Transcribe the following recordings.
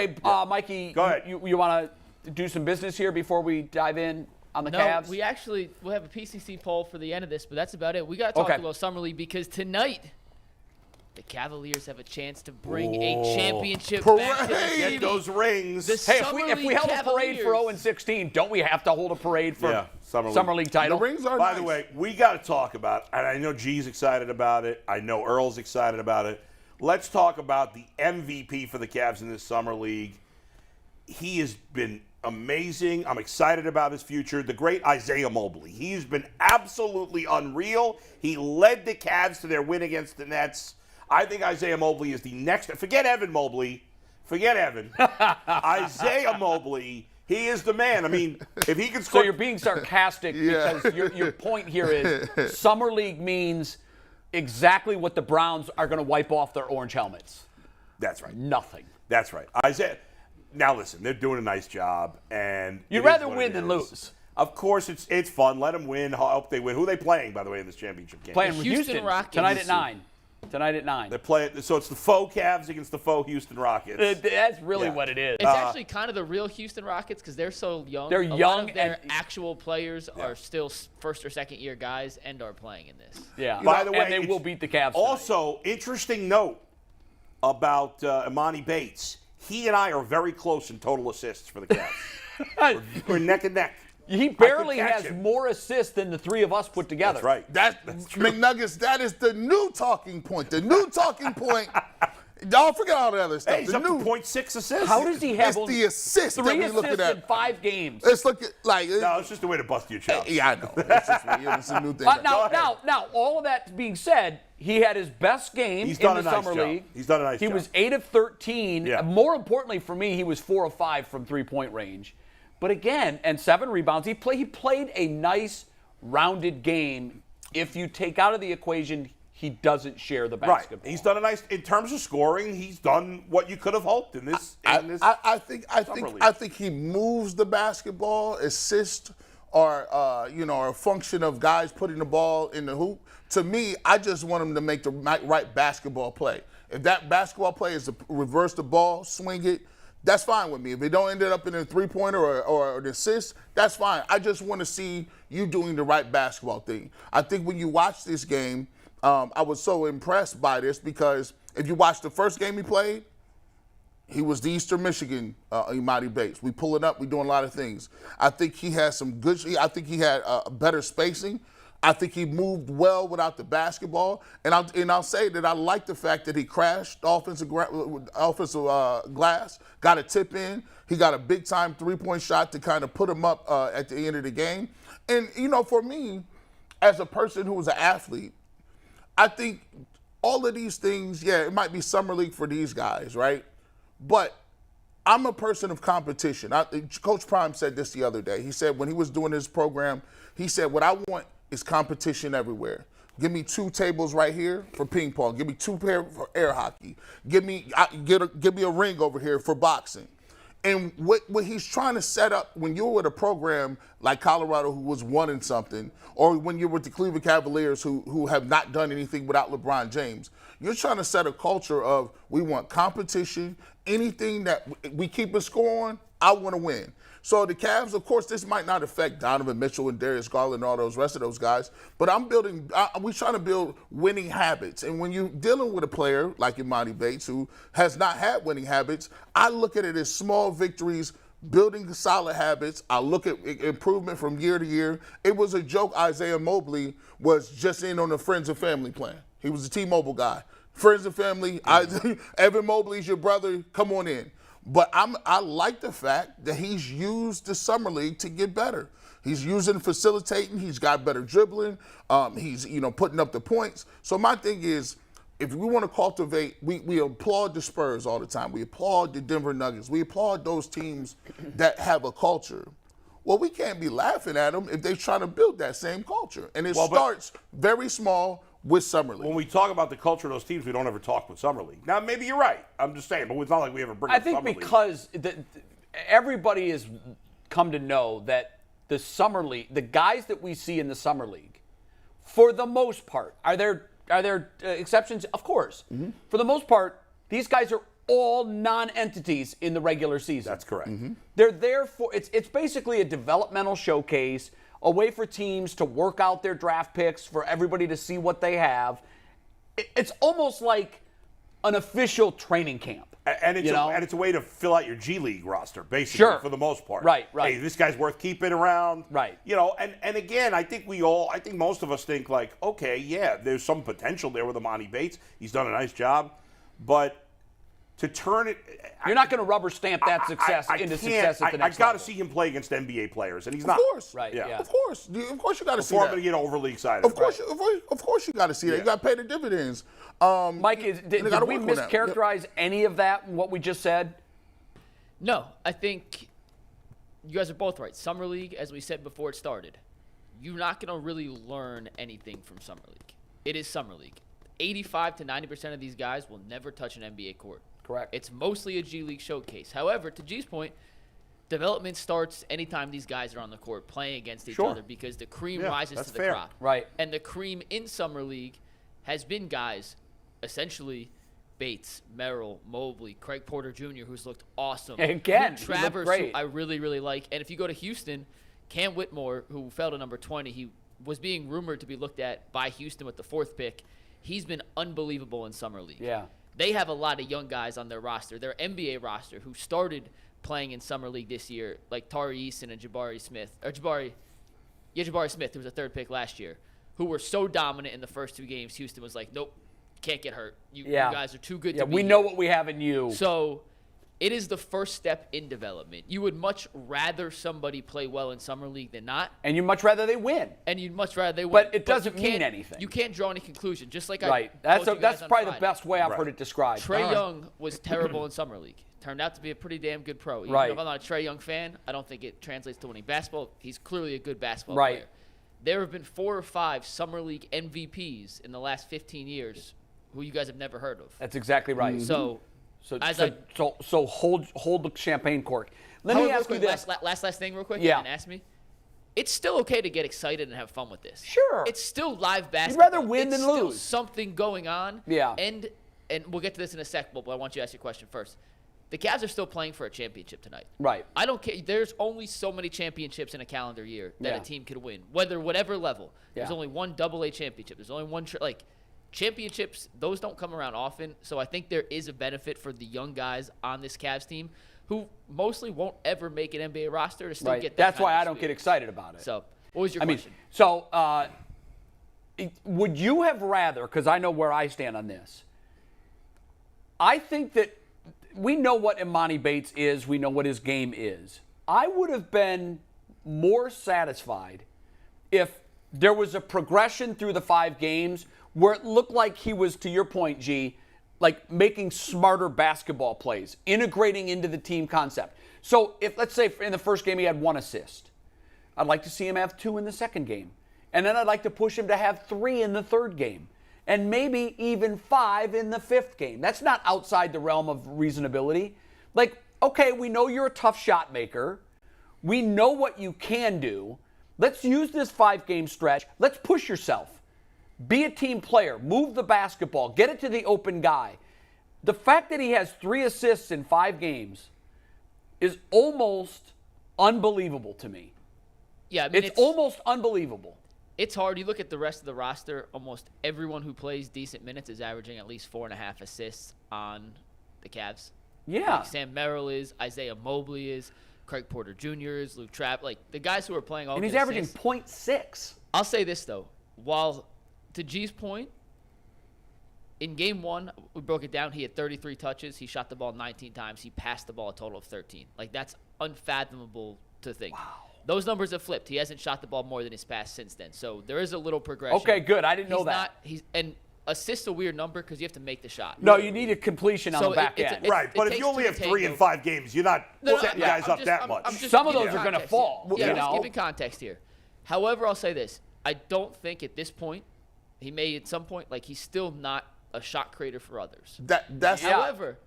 Hey, Mikey, go ahead. You want to do some business here before we dive in on the Cavs? No, we'll have a PCC poll for the end of this, but that's about it. We got to talk about Summer League because tonight the Cavaliers have a chance to bring a championship back to the city. Get those rings. Hey, if we held a parade for 0-16, don't we have to hold a parade for Summer League title? The rings are By nice. the way, we got to talk about, and I know G's excited about it. I know Earl's excited about it. Let's talk about the MVP for the Cavs in this Summer League. He has been amazing. I'm excited about his future. The great Isaiah Mobley. He's been absolutely unreal. He led the Cavs to their win against the Nets. I think Isaiah Mobley is the next. Forget Evan Mobley. Forget Evan. Isaiah Mobley, he is the man. I mean, if he can score. So you're being sarcastic because your point here is Summer League means exactly what the Browns are going to wipe off their orange helmets. That's right. Nothing. That's right. Isaiah. Now listen, they're doing a nice job, and you'd rather win than lose. Of course, it's fun. Let them win. I hope they win. Who are they playing, by the way, in this championship game? Playing with Houston Rockets tonight at 9. Tonight at 9. They're playing. So it's the faux Cavs against the faux Houston Rockets. That's really what it is. It's actually kind of the real Houston Rockets because they're so young. They're young, young, and their and actual players are still first or second year guys and are playing in this. Yeah. By the way, and they will beat the Cavs. Also, interesting note about Emoni Bates. He and I are very close in total assists for the Cavs. we're neck and neck. He barely has more assists than the three of us put together. That's right. That's true. McNuggets, that is the new talking point. The new talking point. Don't forget all the other stuff. Hey, he's up to 0.6 assists. How does he have It's the assist that 3 we looking assists at. in 5 games? It's looking like No, it's just a way to bust your chops. Yeah, I know. It's just it's a new thing. Now, all of that being said, he had his best game in the Summer League. He's done a nice job. He was 8 of 13. Yeah. More importantly for me, he was 4 of 5 from three-point range. But again, and 7 rebounds. He played a nice, rounded game. If you take out of the equation, he doesn't share the basketball. Right. He's done a nice in terms of scoring. He's done what you could have hoped in this. I think he moves the basketball. Assists are a function of guys putting the ball in the hoop. To me, I just want him to make the right basketball play. If that basketball play is to reverse the ball, swing it, that's fine with me. If it don't end up in a three-pointer or an assist, that's fine. I just want to see you doing the right basketball thing. I think when you watch this game, I was so impressed by this because if you watch the first game he played, he was the Eastern Michigan Emoni Bates. We pulling up, we doing a lot of things. I think he has some good. I think he had better spacing. I think he moved well without the basketball, and I'll say that I like the fact that he crashed the offensive glass, got a tip in. He got a big-time three-point shot to kind of put him up at the end of the game. And, for me, as a person who was an athlete, I think all of these things, it might be summer league for these guys, right? But I'm a person of competition. Coach Prime said this the other day. He said when he was doing his program, he said, what I want is competition everywhere. Give me 2 tables right here for ping pong. Give me 2 pair for air hockey. Give me a ring over here for boxing. And what he's trying to set up when you're with a program like Colorado who was 1-something, or when you're with the Cleveland Cavaliers who have not done anything without LeBron James, you're trying to set a culture of we want competition. Anything that we keep a score on, I want to win. So the Cavs, of course, this might not affect Donovan Mitchell and Darius Garland and all those rest of those guys, but we're trying to build winning habits. And when you're dealing with a player like Emoni Bates who has not had winning habits, I look at it as small victories, building solid habits. I look at improvement from year to year. It was a joke Isaiah Mobley was just in on the Friends and Family plan. He was a T-Mobile guy. Friends and Family, Evan Mobley's your brother, come on in. But I like the fact that he's used the summer league to get better. He's using facilitating. He's got better dribbling. He's putting up the points. So my thing is, if we want to cultivate, we applaud the Spurs all the time. We applaud the Denver Nuggets. We applaud those teams that have a culture. Well, we can't be laughing at them if they're trying to build that same culture. And it starts very small with Summer League. When we talk about the culture of those teams, we don't ever talk with Summer League. Now, maybe you're right. I'm just saying, but it's not like we ever bring up Summer League. I think because everybody has come to know that the Summer League, the guys that we see in the Summer League, for the most part, are there exceptions? Of course. Mm-hmm. For the most part, these guys are all non-entities in the regular season. That's correct. They're there for it's basically a developmental showcase, a way for teams to work out their draft picks, for everybody to see what they have. It's almost like an official training camp. And it's a way to fill out your G League roster, basically, Sure. for the most part. Right. Hey, this guy's worth keeping around. Right. And again, I think most of us think like, okay, yeah, there's some potential there with Emoni Bates. He's done a nice job. But to turn it... You're not going to rubber stamp that success into success at the next I got level. to see him play against NBA players, and he's Of not. course. Right, yeah. Of course, you got to see Before I'm that. going to get overly excited. Of course, of course, you got to see that. Yeah. You got to pay the dividends. Mike, did gotta we work on that. mischaracterize any of that, what we just said? No, I think you guys are both right. Summer League, as we said before it started, you're not going to really learn anything from Summer League. It is Summer League. 85 to 90% of these guys will never touch an NBA court. Correct. It's mostly a G League showcase. However, to G's point, development starts anytime these guys are on the court playing against each other because the cream rises that's to the fair. crop. Right. And the cream in Summer League has been guys, essentially Bates, Merrill, Mobley, Craig Porter Jr., who's looked awesome. Again, he looked Travers, great. who I really, really like. And if you go to Houston, Cam Whitmore, who fell to number 20, he was being rumored to be looked at by Houston with the 4th pick. He's been unbelievable in Summer League. Yeah. They have a lot of young guys on their roster, their NBA roster, who started playing in Summer League this year, like Tari Eason and Jabari Smith, who was a 3rd pick last year, who were so dominant in the first 2 games. Houston was like, nope, can't get hurt. You guys are too good to be we here. know what we have in you. So it is the first step in development. You would much rather somebody play well in Summer League than not. And you'd much rather they win. And you'd much rather they win. But it doesn't you mean can't- anything. You can't draw any conclusion. Just like Right. I told you guys That's on probably the Friday. best way I've heard it described. Trey Young was terrible in Summer League. Turned out to be a pretty damn good pro. Even Right. if I'm not a Trey Young fan, I don't think it translates to winning basketball. He's clearly a good basketball Right. player. There have been 4 or 5 Summer League MVPs in the last 15 years who you guys have never heard of. That's exactly right. So So hold the champagne cork. Let me ask you this. Last thing real quick. Yeah. And ask me. It's still okay to get excited and have fun with this. Sure. It's still live basketball. rather win it's than still lose. something going on. Yeah. And we'll get to this in a sec, but I want you to ask your question first. The Cavs are still playing for a championship tonight. Right. I don't care. There's only so many championships in a calendar year that a team could win, whatever level. There's Yeah. only one AA championship. There's only one championships. Those don't come around often. So I think there is a benefit for the young guys on this Cavs team who mostly won't ever make an NBA roster to still Right. get that. That's kind why of I don't get experience. excited about it. So what was your question? Would you have rather, because I know where I stand on this, I think that we know what Emoni Bates is. We know what his game is. I would have been more satisfied if there was a progression through the 5 games where it looked like he was, to your point, G, like making smarter basketball plays, integrating into the team concept. So if, let's say, in the first game he had 1 assist, I'd like to see him have 2 in the second game. And then I'd like to push him to have 3 in the third game. And maybe even 5 in the 5th game. That's not outside the realm of reasonability. Like, okay, we know you're a tough shot maker. We know what you can do. Let's use this 5-game stretch. Let's push yourself. Be a team player. Move the basketball. Get it to the open guy. The fact that he has 3 assists in 5 games is almost unbelievable to me. Yeah, I mean, It's almost unbelievable. It's hard. You look at the rest of the roster, almost everyone who plays decent minutes is averaging at least 4.5 assists on the Cavs. Yeah. Like Sam Merrill is, Isaiah Mobley is, Craig Porter Jr. is, Luke Trapp. Like, the guys who are playing all And he's get averaging assists. 0.6. I'll say this, though. While, to G's point, in game 1, we broke it down. He had 33 touches. He shot the ball 19 times. He passed the ball a total of 13. Like, that's unfathomable to think. Wow. Those numbers have flipped. He hasn't shot the ball more than his pass since then. So there is a little progression. Okay, good. I didn't know that. And assist's a weird number because you have to make the shot. No, you need a completion on So the back it's a- end. Right, but if takes you only two have to 3 in tango. 5 games, you're not setting guys up that much. I'm just Some of giving those are gonna context fall, here. Yeah, you I'm just know? giving context here. However, I'll say this. I don't think at this point, he may at some point, like, he's still not a shot creator for others. That's However,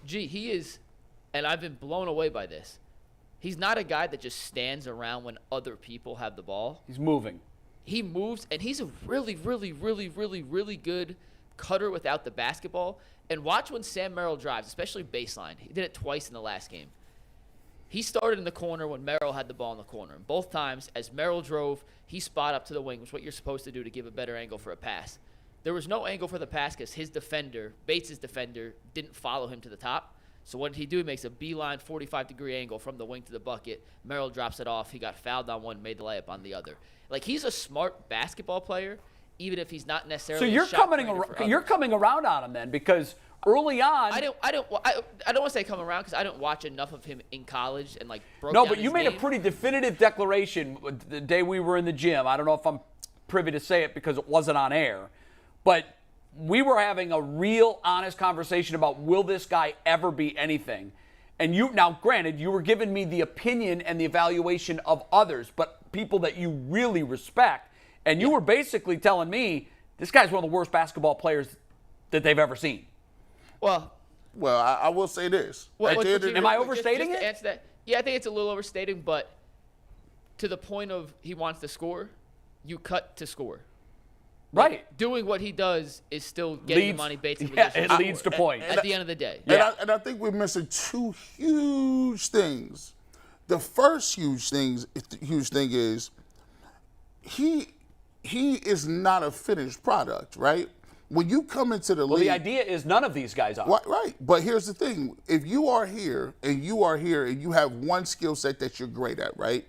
he is, and I've been blown away by this. He's not a guy that just stands around when other people have the ball. He's moving. He moves, and he's a really, really, really, really, really good cutter without the basketball. And watch when Sam Merrill drives, especially baseline. He did it twice in the last game. He started in the corner when Merrill had the ball in the corner. And both times, as Merrill drove, he spot up to the wing, which is what you're supposed to do to give a better angle for a pass. There was no angle for the pass because his defender, Bates' defender, didn't follow him to the top. So what did he do? He makes a beeline 45-degree angle from the wing to the bucket. Merrill drops it off. He got fouled on one, made the layup on the other. Like, he's a smart basketball player, even if he's not necessarily. So you're coming around on him then, because early on. I don't want to say come around because I don't watch enough of him in college and like. No, but you made a pretty definitive declaration the day we were in the gym. I don't know if I'm privy to say it because it wasn't on air, but we were having a real honest conversation about will this guy ever be anything. And now granted, you were giving me the opinion and the evaluation of others, but people that you really respect. And you were basically telling me this guy's one of the worst basketball players that they've ever seen. Well, I will say this. Am I overstating just it? to answer that, yeah, I think it's a little overstating, but to the point of he wants to score, you cut to score. Right. Like, doing what he does is still getting Emoni Bates in Yeah, position it leads to points. at the end of the day. And I think we're missing two huge things. The first huge thing is he is not a finished product, right? When you come into the league, the idea is none of these guys are. Right. But here's the thing. If you are here and you have one skill set that you're great at, right?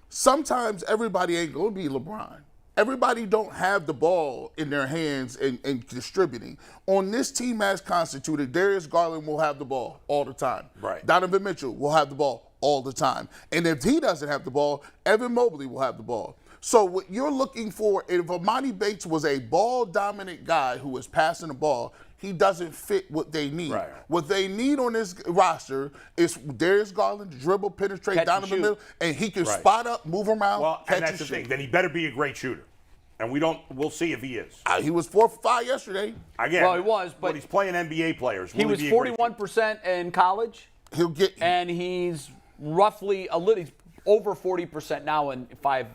Sometimes everybody ain't going to be LeBron. Everybody don't have the ball in their hands and distributing. On this team as constituted, Darius Garland will have the ball all the time. Right. Donovan Mitchell will have the ball all the time. And if he doesn't have the ball, Evan Mobley will have the ball. So what you're looking for, if Emoni Bates was a ball-dominant guy who was passing the ball, he doesn't fit what they need. Right. What they need on this roster is Darius Garland to dribble, penetrate, Catch Donovan and Mitchell, and he can Right. spot up, move around, Well, catch and that's and the shoot. thing. Then he better be a great shooter. And we'll see if he is. He was 4 for 5 yesterday. Again, Well, he was, but he's playing NBA players. He Will was be a great shooter? 41% in college, He'll get. and he's roughly he's over 40% now in 5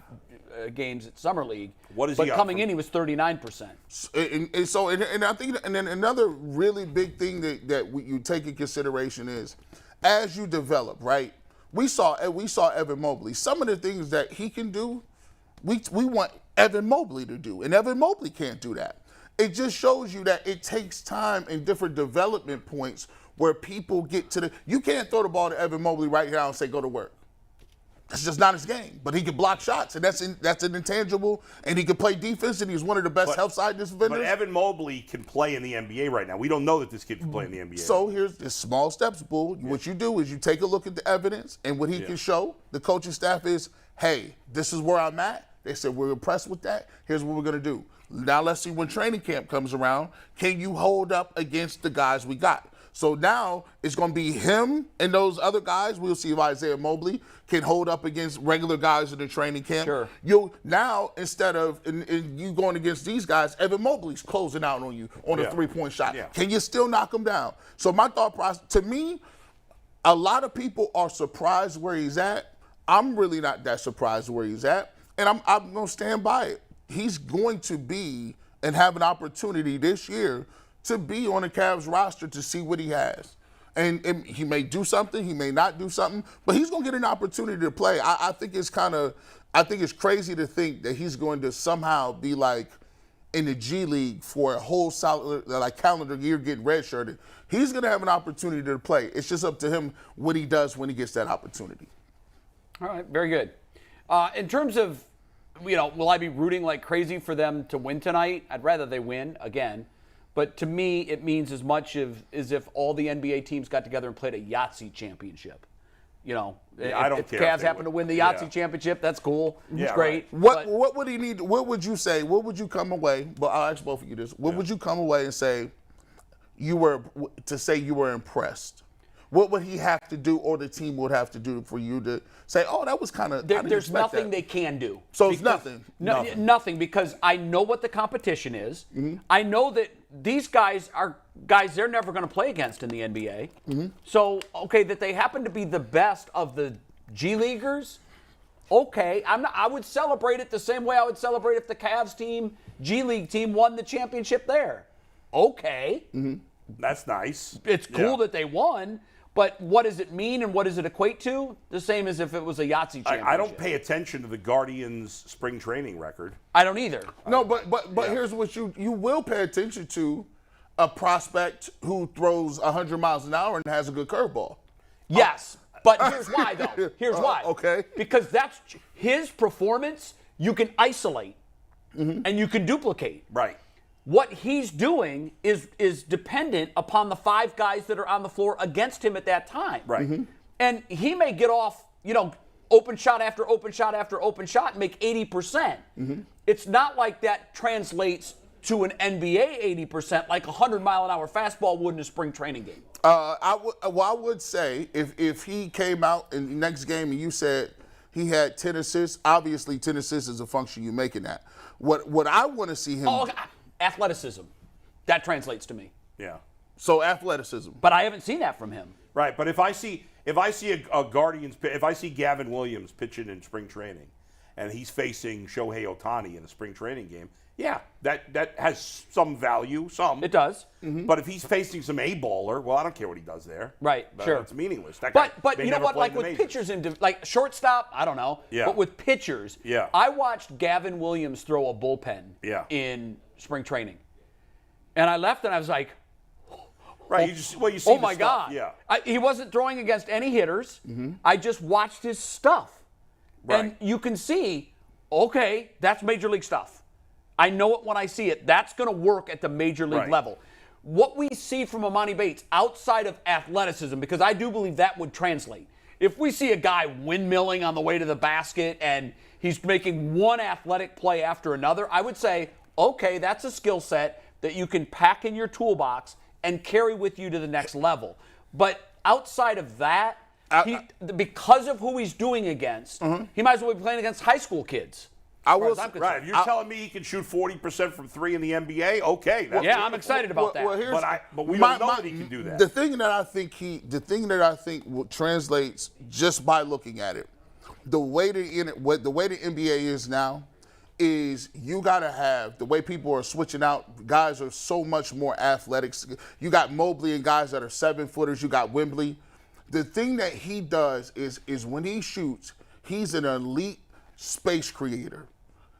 games at Summer League. What is but he up coming from? in, he was 39%. And I think, and then another really big thing that you take in consideration is, as you develop, right? We saw Evan Mobley. Some of the things that he can do, we want Evan Mobley to do, and Evan Mobley can't do that. It just shows you that it takes time and different development points where people get to the. You can't throw the ball to Evan Mobley right now and say go to work. That's just not his game. But he can block shots, and that's an intangible. And he can play defense, and he's one of the best outside defenders. But Evan Mobley can play in the NBA right now. We don't know that this kid can play in the NBA. So here's the small steps, Bull. Yeah. What you do is you take a look at the evidence and what he can show. The coaching staff is, hey, this is where I'm at. They said, we're impressed with that. Here's what we're going to do. Now let's see when training camp comes around. Can you hold up against the guys we got? So now it's going to be him and those other guys. We'll see if Isaiah Mobley can hold up against regular guys in the training camp. Sure. Now, instead of you going against these guys, Evan Mobley's closing out on you on a three-point shot. Yeah. Can you still knock him down? So my thought process, to me, a lot of people are surprised where he's at. I'm really not that surprised where he's at, and I'm going to stand by it. He's going to be and have an opportunity this year to be on the Cavs roster to see what he has. And he may do something, he may not do something, but he's going to get an opportunity to play. I think it's crazy to think that he's going to somehow be like in the G League for a whole solid, like calendar year getting redshirted. He's going to have an opportunity to play. It's just up to him what he does when he gets that opportunity. All right, very good. In terms of, will I be rooting like crazy for them to win tonight? I'd rather they win again. But to me, it means as much as if all the NBA teams got together and played a Yahtzee championship. I don't if care. Cavs happen to win the Yahtzee championship, that's cool. Yeah, it's great. right. What would he need? What would you say? What would you come away? But I'll ask both of you this. What would you come away and say you were impressed? What would he have to do, or the team would have to do for you to say, "Oh, that was kind of"? There's nothing they can do. So it's nothing. Nothing, because I know what the competition is. Mm-hmm. I know that these guys are guys they're never going to play against in the NBA. Mm-hmm. So, okay, that they happen to be the best of the G Leaguers, okay. I would celebrate it the same way I would celebrate if the Cavs team, G League team, won the championship there. okay. That's nice. It's cool Yeah. that they won, but what does it mean and what does it equate to? The same as if it was a Yahtzee championship. I don't pay attention to the Guardians' spring training record. I don't either. No, but here's what you will pay attention to: a prospect who throws 100 miles an hour and has a good curveball. Yes, but here's why, though. Here's why. Okay. Because that's his performance. You can isolate and you can duplicate. Right. What he's doing is dependent upon the 5 guys that are on the floor against him at that time. Right. And he may get off, open shot after open shot after open shot and make 80%. It's not like that translates to an NBA 80% like a 100-mile-an-hour fastball would in a spring training game. I would say if he came out in the next game and you said he had 10 assists, obviously 10 assists is a function you're making that. What I want to see him Athleticism. That translates to me. Yeah. So athleticism. But I haven't seen that from him. Right. But if I see a Guardians, if I see Gavin Williams pitching in spring training, and he's facing Shohei Ohtani in a spring training game, yeah, that has some value. Some. It does. But if he's facing some A-baller, well, I don't care what he does there. Right, sure. It's meaningless. That guy But may you know never what? play Like in the with majors. pitchers like shortstop, I don't know. Yeah. But with pitchers, Yeah. I watched Gavin Williams throw a bullpen in spring training. And I left and I was like, Right. You see oh the my stuff. God. Yeah. He wasn't throwing against any hitters. I just watched his stuff. Right. And you can see, okay, that's major league stuff. I know it when I see it. That's going to work at the major league level. What we see from Emoni Bates outside of athleticism, because I do believe that would translate. If we see a guy windmilling on the way to the basket and he's making one athletic play after another, I would say, okay, that's a skill set that you can pack in your toolbox and carry with you to the next level. But outside of that, because of who he's doing against, he might as well be playing against high school kids. Right. If you're telling me he can shoot 40% from 3 in the NBA, okay. Yeah, I'm excited about that. But we don't know that he can do that. The thing that I think translates just by looking at it, the way the NBA is now, is you got to have the way people are switching out. Guys are so much more athletic. You got Mobley and guys that are 7-footers. You got Wembley. The thing that he does is when he shoots, he's an elite space creator.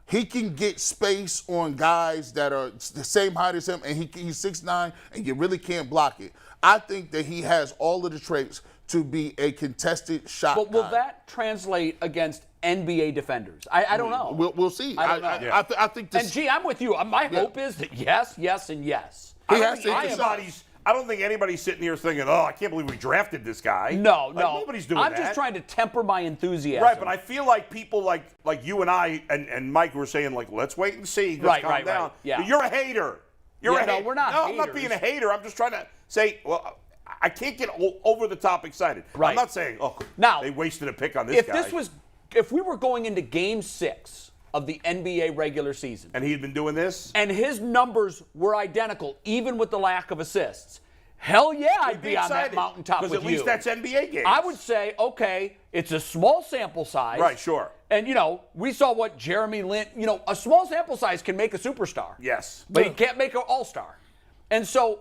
He can get space on guys that are the same height as him, and he's 6'9", and you really can't block it. I think that he has all of the traits to be a contested shot But will guy. that translate against NBA defenders? I don't know. We'll see. I don't know. I think this. And gee, I'm with you. My hope is that yes, yes, and yes. I don't think anybody's sitting here thinking, oh, I can't believe we drafted this guy. No. Nobody's doing that. I'm just trying to temper my enthusiasm. Right, but I feel like people like you and I and Mike were saying, like, let's wait and see. Let's calm down. Right. Yeah. But you're a hater. You're a hater. No, we're not No, I'm not being a hater. I'm just trying to say, well, I can't get over the top excited. Right. I'm not saying, oh, now, they wasted a pick on this guy. If we were going into Game 6 of the NBA regular season, and he had been doing this, and his numbers were identical, even with the lack of assists, hell yeah, I'd be on that mountaintop with you. Because at least that's NBA games. I would say, okay, it's a small sample size. Right, sure. And, we saw what Jeremy Lin, a small sample size can make a superstar. Yes. But he can't make an all-star. And so,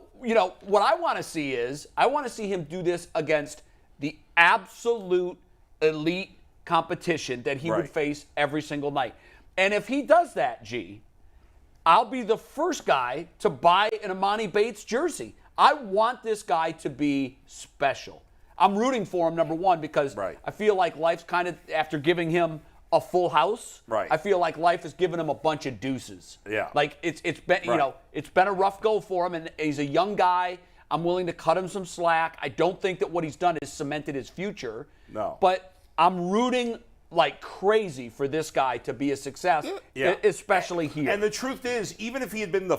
what I want to see is, I want to see him do this against the absolute elite competition that he would face every single night. And if he does that, I'll be the first guy to buy an Emoni Bates jersey. I want this guy to be special. I'm rooting for him, number one, because I feel like life's kind of, after giving him a full house, I feel like life has given him a bunch of deuces. Yeah. Like it's been, it's been a rough go for him, and he's a young guy. I'm willing to cut him some slack. I don't think that what he's done has cemented his future. No. But I'm rooting like crazy for this guy to be a success, especially here. And the truth is, even if he had been the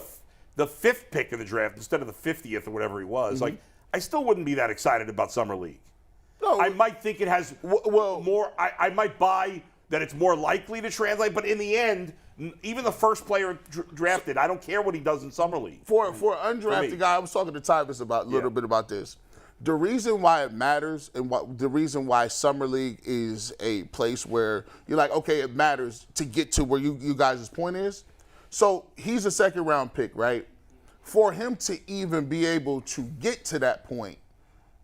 5th pick in the draft instead of the 50th or whatever he was, like, I still wouldn't be that excited about Summer League. No. I might think it has more. I might buy that it's more likely to translate, but in the end, even the first player drafted, I don't care what he does in Summer League. For an undrafted guy, I was talking to Tyvis a little bit about this. The reason why it matters and the reason why Summer League is a place where you're like, okay, it matters to get to where you guys' point is. So he's a 2nd-round pick, right? for him to even be able to get to that point,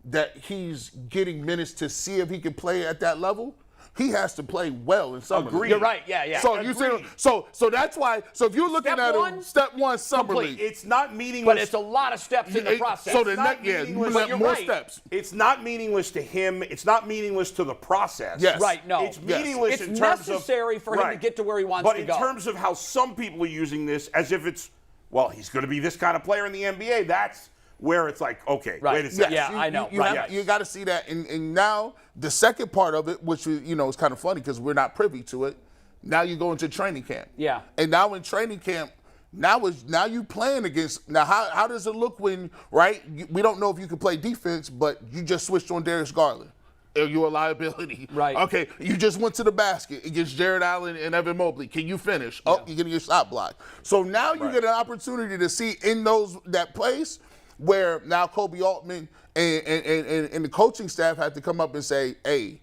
that he's getting minutes to see if he can play at that level, he has to play well in summer Agreed. league. You're right. Yeah. So you see, so that's why. So if you're looking Step at one, it, step one, summer complete. league. It's not meaningless. But it's a lot of steps in the process. So the It's not next, yeah, meaningless. you You're more right. steps. It's not meaningless to him. It's not meaningless to the process. Yes. Right, no. It's Yes. meaningless It's in terms necessary of, for him to get to where he wants but to in go. terms of how some people are using this as if it's, well, he's going to be this kind of player in the NBA, that's where it's like, okay, Right. wait a second. Yeah, I know. You, Right. you got to see that. And now the second part of it, which is kind of funny because we're not privy to it. Now you go into training camp. Yeah. And now in training camp, now you playing against. Now how does it look when we don't know if you can play defense, but you just switched on Darius Garland. Are you a liability? Right. Okay. You just went to the basket against Jared Allen and Evan Mobley. Can you finish? Oh, you're getting your shot blocked. So now you get an opportunity to see in that place where now Kobe Altman and the coaching staff had to come up and say, hey,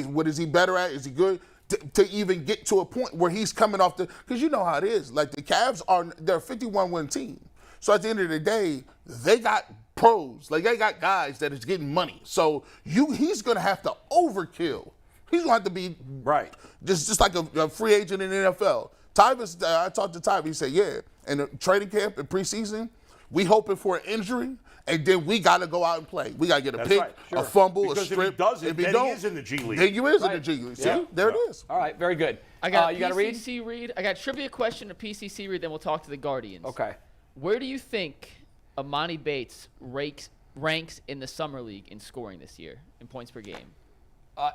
what is he better at? Is he good? To even get to a point where he's coming off because you know how it is. Like the Cavs they're a 51-win team. So at the end of the day, they got pros. Like they got guys that is getting money. So he's gonna have to overkill. He's gonna have to be Right. just like a free agent in the NFL. Tyvus, I talked to Tyvus. He said, yeah, in the training camp and preseason, we hoping for an injury, and then we got to go out and play. We got to get a That's pick, right. a fumble, Because a strip. if he doesn't, then don't, he is in the G League. Then you is in the Right. G League. See, Yeah. there it is. All right, very good. I got you got to read? PCC read. I got trivia question, a PCC read, then we'll talk to the Guardians. Okay. Where do you think Emoni Bates ranks in the summer league in scoring this year in points per game?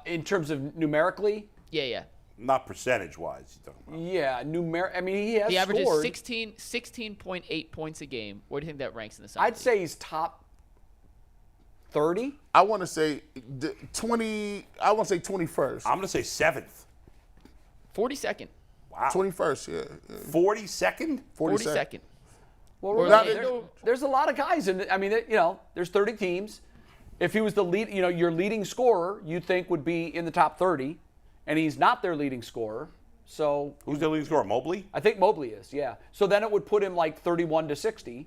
In terms of numerically, Yeah. Not percentage-wise. You're talking about. yeah, I mean, he has He averages scored. 16.8 points a game. Where do you think that ranks in the summer I'd league? say he's top 30. I want to say 20. I want to say 21st. I'm going to say 7th. 42nd. Wow. 21st, yeah. 42nd? 42nd. Well, Orlando- there's a lot of guys, and I mean, there's 30 teams. If he was the lead, your leading scorer, you'd think would be in the top 30, and he's not their leading scorer. So Who's the leading scorer? Mobley? I think Mobley is, yeah. So then it would put him like 31 to 60,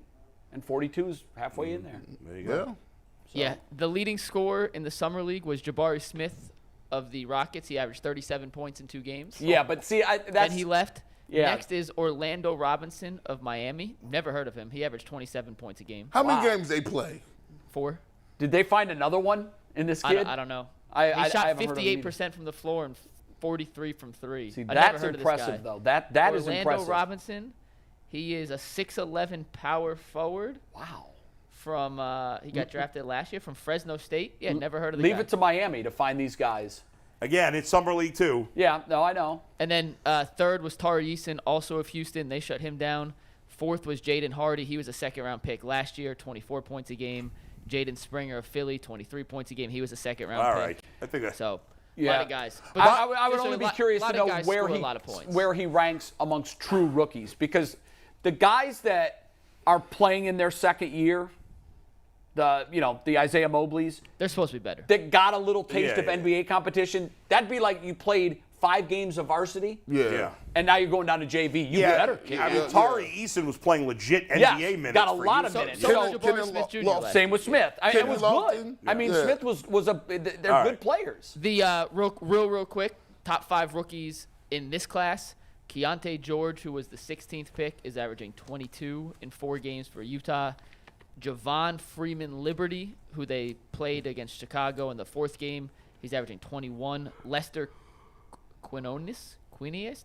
and 42 is halfway in there. There you go. Yeah. Yeah, the leading scorer in the summer league was Jabari Smith of the Rockets. He averaged 37 points in 2 games. Yeah, but see, Then that's he left. Yeah. Next is Orlando Robinson of Miami. Never heard of him. He averaged 27 points a game. How many Wow. games they play? 4. Did they find another one in this kid? I don't know. I He shot haven't heard of him either. 58% from the floor and 43 from 3. See, I never that's heard of this impressive, guy. though. That is Orlando impressive. Robinson, he is a 6'11 power forward Wow. from he got drafted last year from Fresno State. Yeah, never heard of the guy. Leave it to Miami to find these guys. Again, it's Summer League too. Yeah, no, I know. And then third was Tari Eason, also of Houston. They shut him down. Fourth was Jaden Hardy. He was a second-round pick last year, 24 points a game. Jaden Springer of Philly, 23 points a game. He was a second-round All pick. right. I think that's So, a Yeah. lot of guys. I would there's only a be lot- curious lot to of know guys where score he a lot of points. where he ranks amongst true rookies, because the guys that are playing in their second year, the Isaiah Mobleys, They're supposed to be better. that got a little taste Yeah, of yeah. NBA competition, that'd be like you played 5 games of varsity, Yeah. and now you're going down to JV. You better, kid. I mean, Tari Eason was playing legit Yes, NBA minutes. got a for lot you. of minutes. So So- was Jabari Smith Jr. last Same with Smith. I mean, it Kenny was Lofton. good. I mean, Yeah. Smith they're All good right. players. The real quick, top 5 rookies in this class. Keontae George, who was the 16th pick, is averaging 22 in 4 games for Utah. Javon Freeman Liberty, who they played against Chicago in the 4th game, he's averaging 21. Lester Quinones,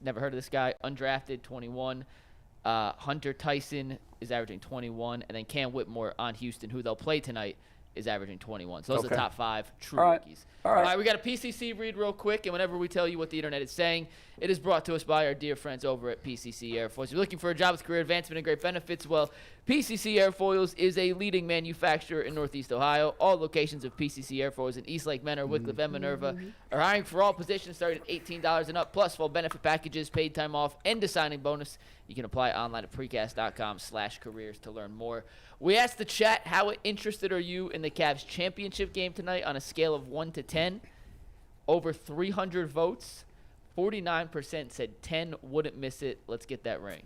never heard of this guy, undrafted, 21. Hunter Tyson is averaging 21. And then Cam Whitmore on Houston, who they'll play tonight, is averaging 21. So those are the Okay. top 5 true All right. rookies. All right. We got a PCC read real quick, and whenever we tell you what the internet is saying, it is brought to us by our dear friends over at PCC Airfoils. If you're looking for a job with career advancement and great benefits, well, PCC Airfoils is a leading manufacturer in Northeast Ohio. All locations of PCC Airfoils in Eastlake, Menor, Wickliffe, and Minerva are hiring for all positions starting at $18 and up, plus full benefit packages, paid time off, and a signing bonus. You can apply online at precast.com/careers to learn more. We asked the chat, how interested are you in the Cavs championship game tonight on a scale of 1 to 10? Over 300 votes. 49% said 10 wouldn't miss it. Let's get that ring.